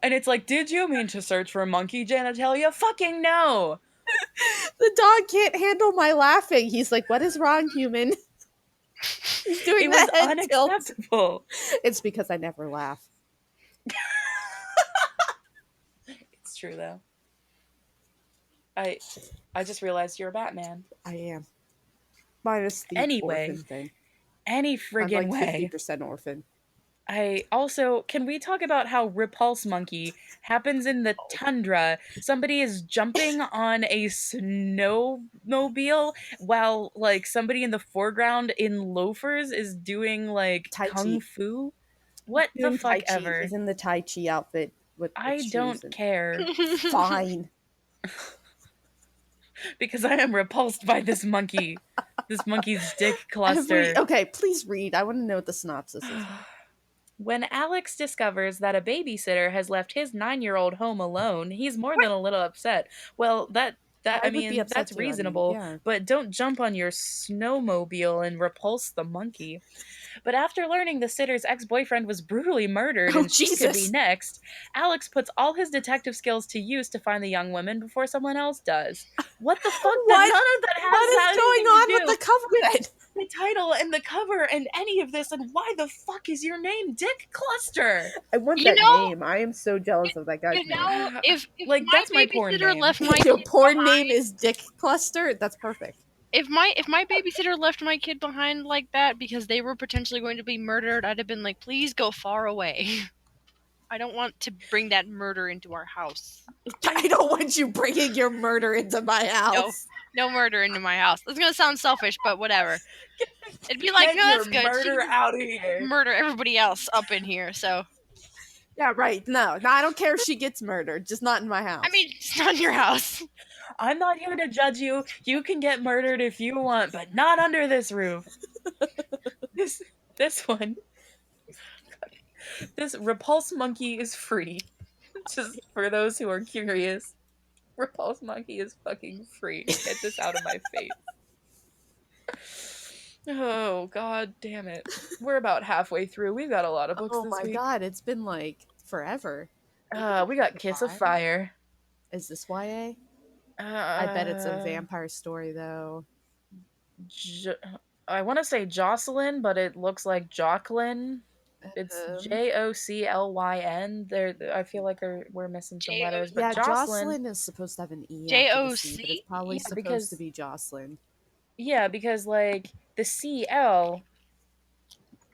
And it's like, did you mean to search for monkey genitalia? Fucking no! The dog can't handle my laughing. He's like, what is wrong, human? He's doing It was head unacceptable. tilt. It's because I never laugh. It's true, though. I just realized you're a Batman. I am. Minus the orphan thing. Any friggin' I'm way. 50% orphan. Can we talk about how Repulse Monkey happens in the tundra? Somebody is jumping on a snowmobile while, like, somebody in the foreground in loafers is doing, like, kung fu? What the fuck ever? He's in the Tai Chi outfit. I don't care. Fine. Because I am repulsed by this monkey. This monkey's dick cluster. Okay, please read. I want to know what the synopsis is. When Alex discovers that a babysitter has left his 9-year-old home alone, he's more than a little upset. Well, that's reasonable, yeah. But don't jump on your snowmobile and repulse the monkey. But after learning the sitter's ex-boyfriend was brutally murdered and she could be next, Alex puts all his detective skills to use to find the young woman before someone else does. What the fuck? What? None of that has what is going on with the cover? With the title and the cover and any of this, and why the fuck is your name Dick Cluster? I want that name. I am so jealous of that guy's name. If like that's my porn name. Left my your porn name is Dick Cluster? That's perfect. If my babysitter left my kid behind like that because they were potentially going to be murdered, I'd have been like, please go far away. I don't want to bring that murder into our house. I don't want you bringing your murder into my house. No murder into my house. It's gonna sound selfish, but whatever. It'd be like, no, that's good. Murder out of here. Murder everybody else up in here. So. Yeah, right. No, I don't care if she gets murdered, just not in my house. I mean, it's not in your house. I'm not here to judge you. You can get murdered if you want, but not under this roof. This one. This Repulse Monkey is free. Just for those who are curious. Repulse Monkey is fucking free. Get this out of my face. Oh, god damn it. We're about halfway through. We've got a lot of books this week. Oh my god, it's been like forever. We got Kiss of Fire. Is this YA? I bet it's a vampire story, though. I want to say Jocelyn, but it looks like Joclyn. It's Joclyn. I feel like we're missing some letters, but yeah, Jocelyn is supposed to have an E. J-O-C? But it's probably supposed to be Jocelyn. Yeah, because like the CL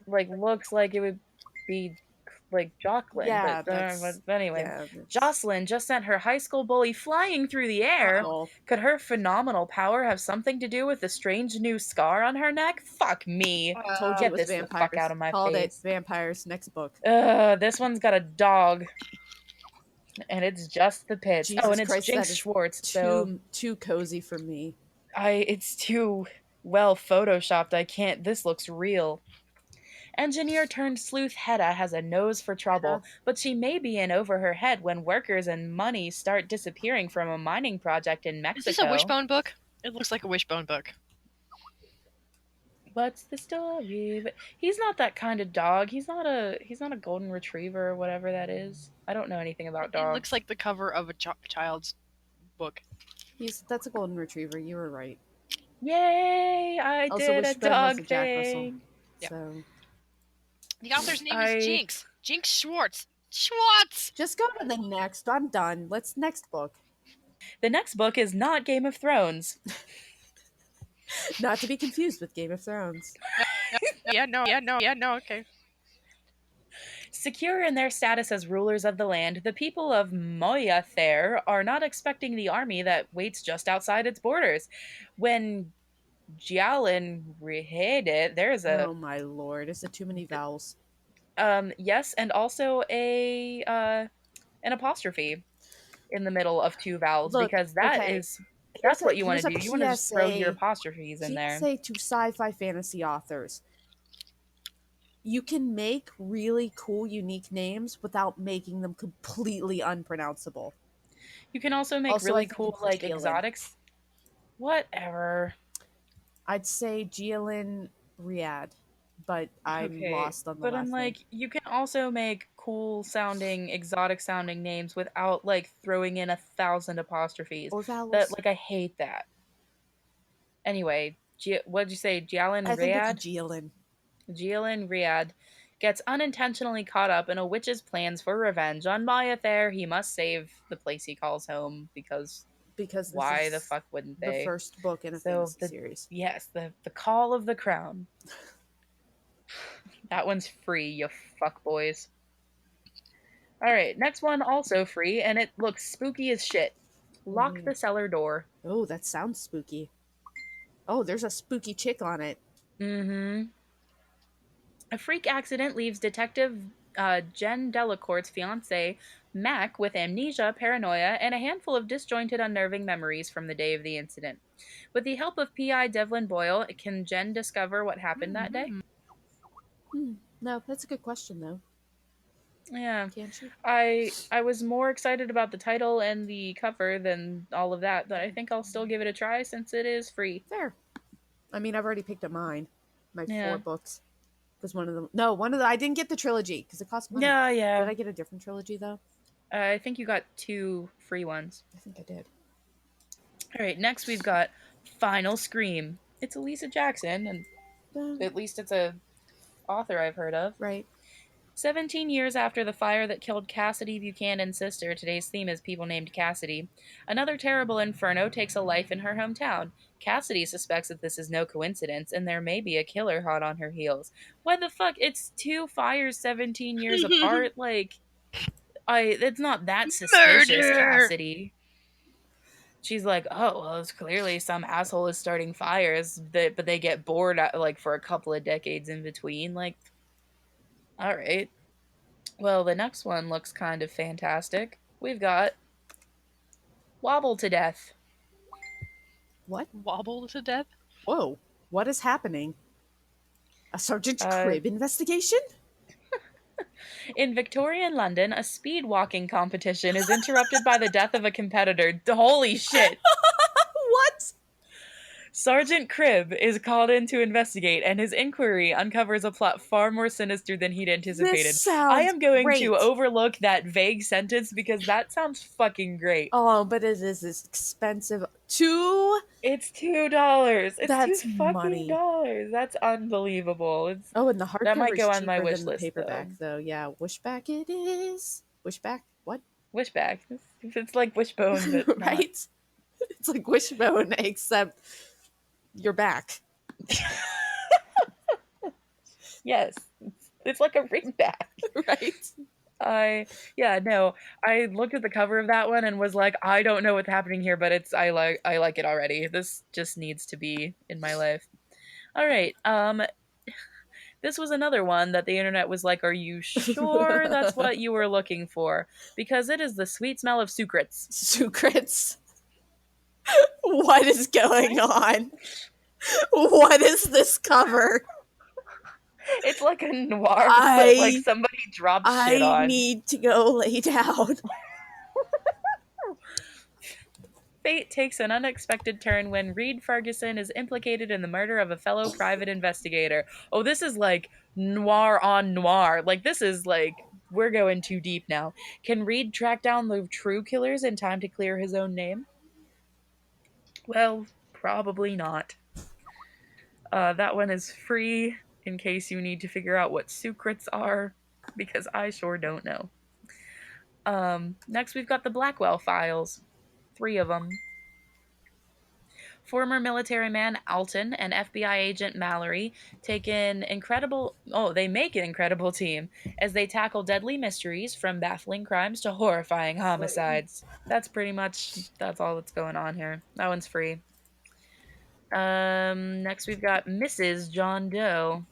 like looks like it would be like Joclyn. Yeah, but anyway, yeah, Jocelyn just sent her high school bully flying through the air. Uh-oh. Could her phenomenal power have something to do with the strange new scar on her neck? Fuck me. Told you Get it was this vampires. the fuck out of my Called face. it vampires. Next book. This one's got a dog. And it's just the pitch. Jesus and it's Christ, Jinx Schwartz. So too cozy for me. It's too well photoshopped. I can't. This looks real. Engineer turned sleuth Hedda has a nose for trouble, but she may be in over her head when workers and money start disappearing from a mining project in Mexico. Is this a Wishbone book? It looks like a Wishbone book. What's the story? But he's not that kind of dog. He's not a golden retriever or whatever that is. I don't know anything about dogs. It looks like the cover of a child's book. That's a golden retriever. You were right. Yay! I Also, did a Wishbone was a dog Jack Russell. thing. Yep. So The author's name is I Jinx. Jinx Schwartz. Schwartz! just go to the next. I'm done. Let's next book. The next book is not Game of Thrones. Not to be confused with Game of Thrones. No, okay. Secure in their status as rulers of the land, the people of Moyathair are not expecting the army that waits just outside its borders. When Jialin Rehede, there's a Oh my lord, is it too many vowels? yes, and also a an apostrophe in the middle of two vowels Look, because that okay. is that's what you want Here's to a do. You want to just throw your PSA. apostrophes in there. PSA to sci-fi fantasy authors. You can make really cool, unique names without making them completely unpronounceable. You can also make Also, I really think cool it's like Jalen. exotics. Whatever. I'd say Jalen Riyadh, but I'm Okay, lost on the but last I'm name. like, you can also make cool sounding, exotic sounding names without like throwing in 1,000 apostrophes. Or vowels. That like I hate that. Anyway, what'd you say? Jialin I think it's Riyadh? Jalen. Jialin Riyadh gets unintentionally caught up in a witch's plans for revenge on Mayathar. He must save the place he calls home because Because this why the is fuck wouldn't the they? first book in a So fantasy series. the call of the crown. That one's free, you fuck boys. All right, next one also free, and it looks spooky as shit. Lock the cellar door. Oh, that sounds spooky. Oh, there's a spooky chick on it. Mm-hmm. A freak accident leaves Detective Jen Delacourte's fiance, Mac, with amnesia, paranoia, and a handful of disjointed, unnerving memories from the day of the incident. With the help of PI Devlin Boyle, can Jen discover what happened that day? No, that's a good question though. Yeah. Can she? I was more excited about the title and the cover than all of that, but I think I'll still give it a try since it is free. Fair. I mean, I've already picked up mine. My Yeah. 4 books. Because one of them... No, one of the... I didn't get the trilogy because it cost money. Yeah, yeah. Did I get a different trilogy though? I think you got 2 free ones. I think I did. All right, next we've got Final Scream. It's Elisa Jackson, and Um, at least it's a author I've heard of. right. 17 years after the fire that killed Cassidy Buchanan's sister, today's theme is people named Cassidy, another terrible inferno takes a life in her hometown. Cassidy suspects that this is no coincidence, and there may be a killer hot on her heels. What the fuck? It's 2 fires 17 years apart? Like, it's not that suspicious, Murder! Cassidy. She's like, oh, well, it's clearly some asshole is starting fires, but they get bored like for a couple of decades in between. Like, all right. Well, the next one looks kind of fantastic. We've got Wobble to Death. What? Wobble to Death? Whoa. What is happening? A Sergeant Uh, Crib investigation? In Victorian London, a speed walking competition is interrupted by the death of a competitor. Holy shit! What? Sergeant Cribb is called in to investigate, and his inquiry uncovers a plot far more sinister than he'd anticipated. This sounds I am going great. to overlook that vague sentence because that sounds fucking great. Oh, but it is expensive. It's $2. It's That's $2 fucking money. dollars. That's unbelievable. It's Oh, and the hardcover that might go is on my cheaper wish than the list, paperback, though. Yeah, Wishback it is. Wishback? What? Wishback. It's like Wishbone, but not. Right? It's like Wishbone, except you're back. Yes, it's like a ringback. Right? I looked at the cover of that one and was like, I don't know what's happening here, but I like it already. This just needs to be in my life. All right. This was another one that the internet was like, are you sure that's what you were looking for? Because it is the sweet smell of secrets. Secrets. What is going on? What is this cover? It's like a noir that like somebody dropped shit on. I need to go lay down. Fate takes an unexpected turn when Reed Ferguson is implicated in the murder of a fellow private investigator. Oh, this is like noir on noir. Like, this is like, we're going too deep now. Can Reed track down the true killers in time to clear his own name? Well, probably not. That one is free in case you need to figure out what secrets are, because I sure don't know. Next, we've got the Blackwell Files. 3 of them. Former military man Alton and FBI agent Mallory they make an incredible team as they tackle deadly mysteries from baffling crimes to horrifying homicides. That's all that's going on here. That one's free. Next we've got Mrs. John Doe.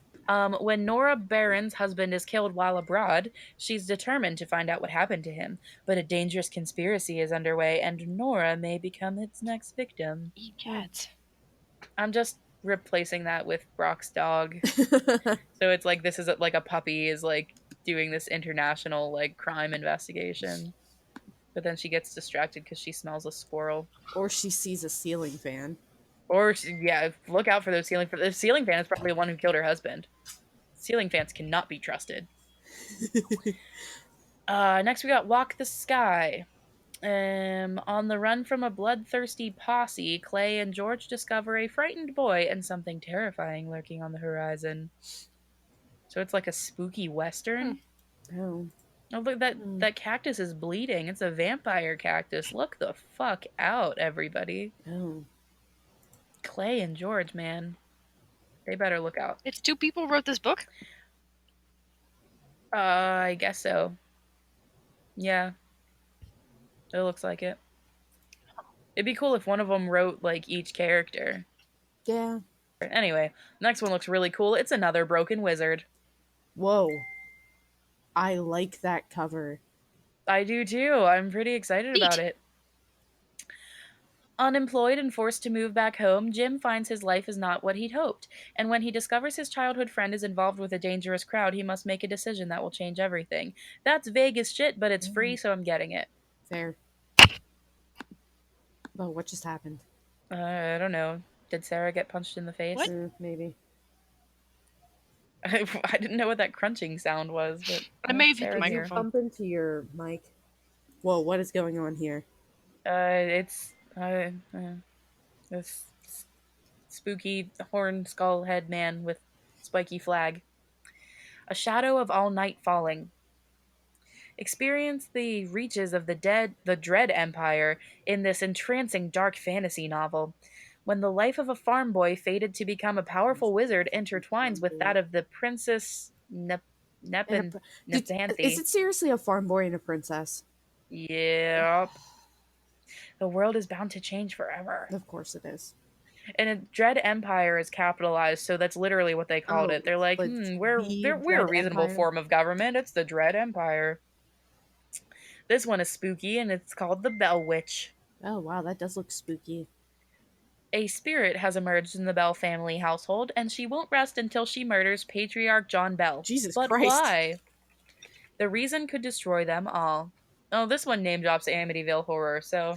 When Nora Barron's husband is killed while abroad, she's determined to find out what happened to him. But a dangerous conspiracy is underway, and Nora may become its next victim. Eat cats. I'm just replacing that with Brock's dog. So it's like this is like a puppy is like doing this international like crime investigation. But then she gets distracted because she smells a squirrel. Or she sees a ceiling fan. Or, yeah, look out for those ceiling fans. The ceiling fan is probably the one who killed her husband. Ceiling fans cannot be trusted. Next, we got Walk the Sky. On the run from a bloodthirsty posse, Clay and George discover a frightened boy and something terrifying lurking on the horizon. So it's like a spooky western. Oh. Oh, look, that cactus is bleeding. It's a vampire cactus. Look the fuck out, everybody. Oh. Clay and George, man. They better look out. It's 2 people wrote this book? I guess so. Yeah. It looks like it. It'd be cool if one of them wrote, like, each character. Yeah. Anyway, next one looks really cool. It's another broken wizard. Whoa. I like that cover. I do too. I'm pretty excited about it. Unemployed and forced to move back home, Jim finds his life is not what he'd hoped. And when he discovers his childhood friend is involved with a dangerous crowd, he must make a decision that will change everything. That's vague as shit, but it's free, so I'm getting it. Fair. Oh, what just happened? I don't know. Did Sarah get punched in the face? What? Maybe. I didn't know what that crunching sound was, but I may have hit the Sarah's here. microphone. Bump into your mic. Whoa, what is going on here? It's this spooky horn skull head man with spiky flag. A shadow of all night falling. Experience the reaches of the Dread Empire in this entrancing dark fantasy novel. When the life of a farm boy fated to become a powerful wizard intertwines with that of the Princess Nepenthe. Is it seriously a farm boy and a princess? Yep. The world is bound to change forever. Of course it is. And a Dread Empire is capitalized, so that's literally what they called it. They're like, we're a reasonable Empire? form of government. It's the Dread Empire. This one is spooky, and it's called the Bell Witch. Oh, wow, that does look spooky. A spirit has emerged in the Bell family household, and she won't rest until she murders Patriarch John Bell. Jesus but Christ. Why? The reason could destroy them all. Oh, this one name drops Amityville Horror, so...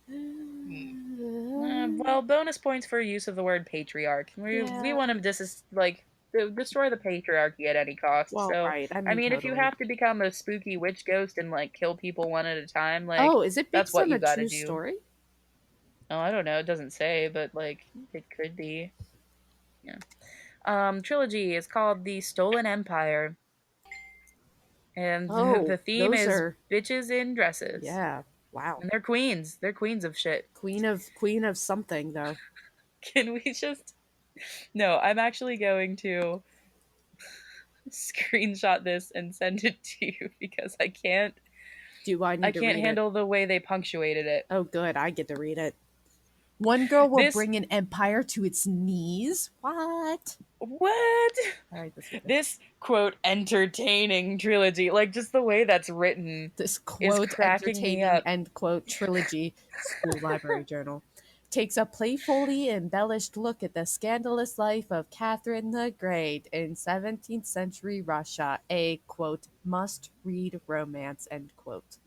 well, bonus points for use of the word patriarch. We want him to destroy the patriarchy at any cost. Well, so, right. I mean, if you totally. have to become a spooky witch ghost and like kill people one at a time, like oh, is it that's based what on you a gotta true do. story? Oh, I don't know. It doesn't say, but like it could be. Yeah. Trilogy is called The Stolen Empire, and the theme is bitches in dresses. Yeah. Wow. And they're queens. They're queens of shit. Queen of something though. Can we just... No, I'm actually going to screenshot this and send it to you because I can't... I can't handle the way they punctuated it. Oh, good. I get to read it. One girl will bring an empire to its knees. What? What? All right, this quote entertaining trilogy, like just the way that's written, this quote is cracking entertaining me up. End quote trilogy school library journal takes a playfully embellished look at the scandalous life of Catherine the Great in 17th century Russia. A quote must-read romance. End quote.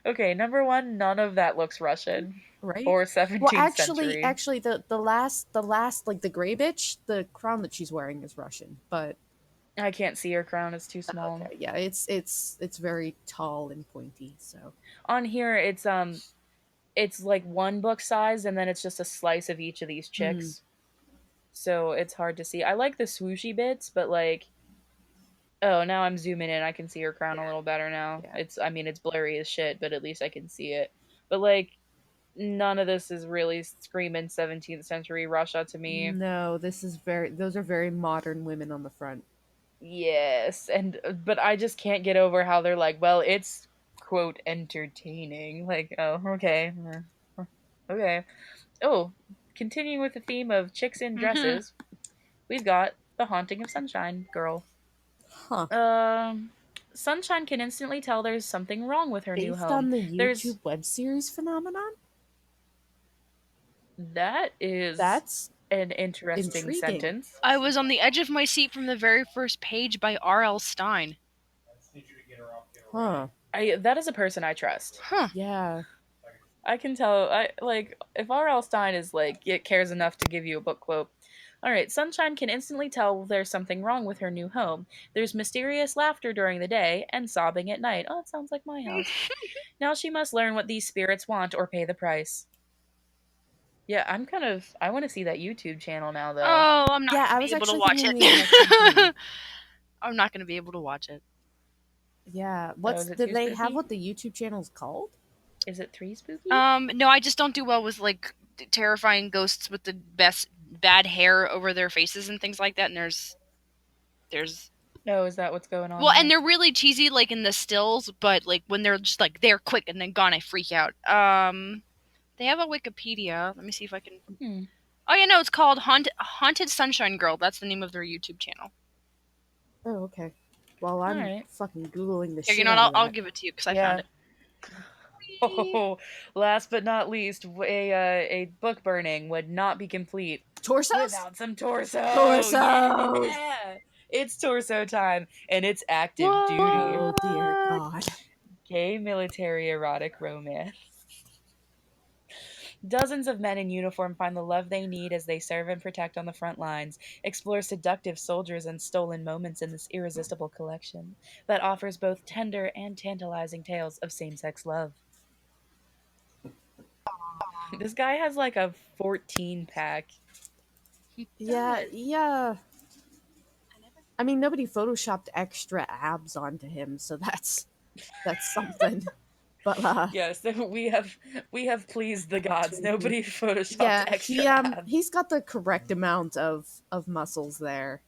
Okay, number one, none of that looks Russian. Right? Or 17th century. Actually, the last, like the gray bitch, the crown that she's wearing is Russian, but I can't see her crown; it's too small. Okay, yeah, it's very tall and pointy. So on here, it's like one book size, and then it's just a slice of each of these chicks. so it's hard to see. I like the swooshy bits, but like, oh, now I'm zooming in. I can see her crown a little better now. Yeah. It's blurry as shit, but at least I can see it. But like, none of this is really screaming 17th century Russia to me. No, those are very modern women on the front. Yes, and but I just can't get over how they're like, well, it's quote entertaining. Like, oh, okay. Okay. Oh, continuing with the theme of chicks in Mhm. dresses, we've got The Haunting of Sunshine Girl. Huh. Um, Sunshine can instantly tell there's something wrong with her new Based home. on the There's YouTube web series phenomenon? That is That's an interesting intriguing. sentence. I was on the edge of my seat from the very first page by R.L. Stein. Huh. That is a person I trust. Huh. Yeah. I can tell. I like if R.L. Stein is like it cares enough to give you a book quote. All right, Sunshine can instantly tell there's something wrong with her new home. There's mysterious laughter during the day and sobbing at night. Oh, it sounds like my house. Now she must learn what these spirits want or pay the price. Yeah, I want to see that YouTube channel now though. Oh, I'm not Yeah, gonna I be was able to actually watch thinking the exact same it. thing. I'm not gonna be able to watch it. Yeah. Oh, is it Did too they have spooky? what the YouTube channel's called? Is it 3 spooky? No, I just don't do well with like terrifying ghosts with the best bad hair over their faces and things like that. And there's No, is that what's going on well, and here? they're really cheesy like in the stills, but like when they're just like they're quick and then gone, I freak out. They have a Wikipedia. Let me see if I can. Hmm. Oh yeah, no, it's called Haunted Sunshine Girl. That's the name of their YouTube channel. Oh, okay. Well, All I'm right. fucking Googling the Here, you shit know what? out of I'll that. give it to you because I found Yeah. it. Oh, last but not least, a book burning would not be complete Torsos? without some torso. Torsos! Yeah, it's torso time, and it's active duty. Oh, dear God. Gay military erotic romance. Dozens of men in uniform find the love they need as they serve and protect on the front lines, explore seductive soldiers and stolen moments in this irresistible collection that offers both tender and tantalizing tales of same sex love. This guy has like a 14 pack. Yeah, yeah. I mean, nobody photoshopped extra abs onto him, so that's something. But Yes, we have pleased the gods. Nobody photoshopped yeah, extra abs. he's got the correct amount of muscles there.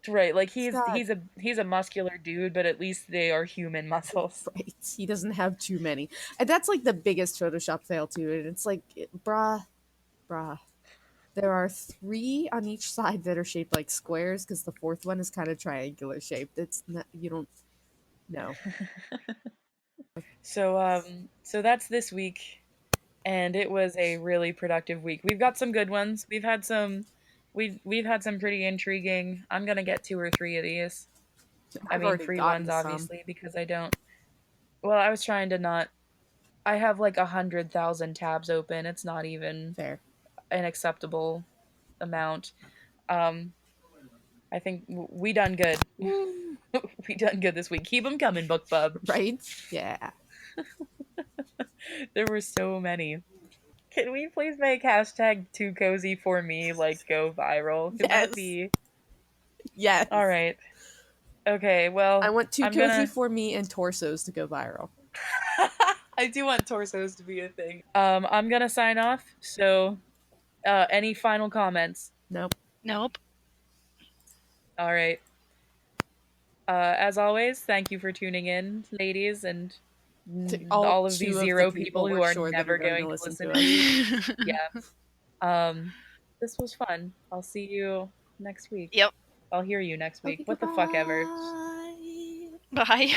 Right, like He's got he's a muscular dude, but at least they are human muscles. right. He doesn't have too many, and that's like the biggest Photoshop fail too. And it's like, bruh. There are 3 on each side that are shaped like squares because the fourth one is kind of triangular shaped. It's not, you don't know. So that's this week, and it was a really productive week. We've got some good ones. We've had some pretty intriguing. I'm gonna get 2 or 3 of these. I I've mean already free gotten ones some. obviously because I don't. Well, I was trying to not. I have like 100,000 tabs open. It's not even Fair. an acceptable amount. Um, I think we done good. We done good this week. Keep them coming, book bub. Right? Yeah. There were so many. Can we please make hashtag too cozy for me like go viral? Can that Yes. be? Yes. All right. Okay. Well, I want Too I'm Cozy gonna. for Me and torsos to go viral. I do want torsos to be a thing. I'm gonna sign off. So, any final comments? Nope. Nope. All right. As always, thank you for tuning in, ladies, and All all of these 2 of the 0 people people who we're are sure that are never going to going to listen listen to to us. these. Yeah. Um, this was fun. I'll see you next week. Yep. I'll hear you next week. Okay, What the fuck ever. goodbye. Bye.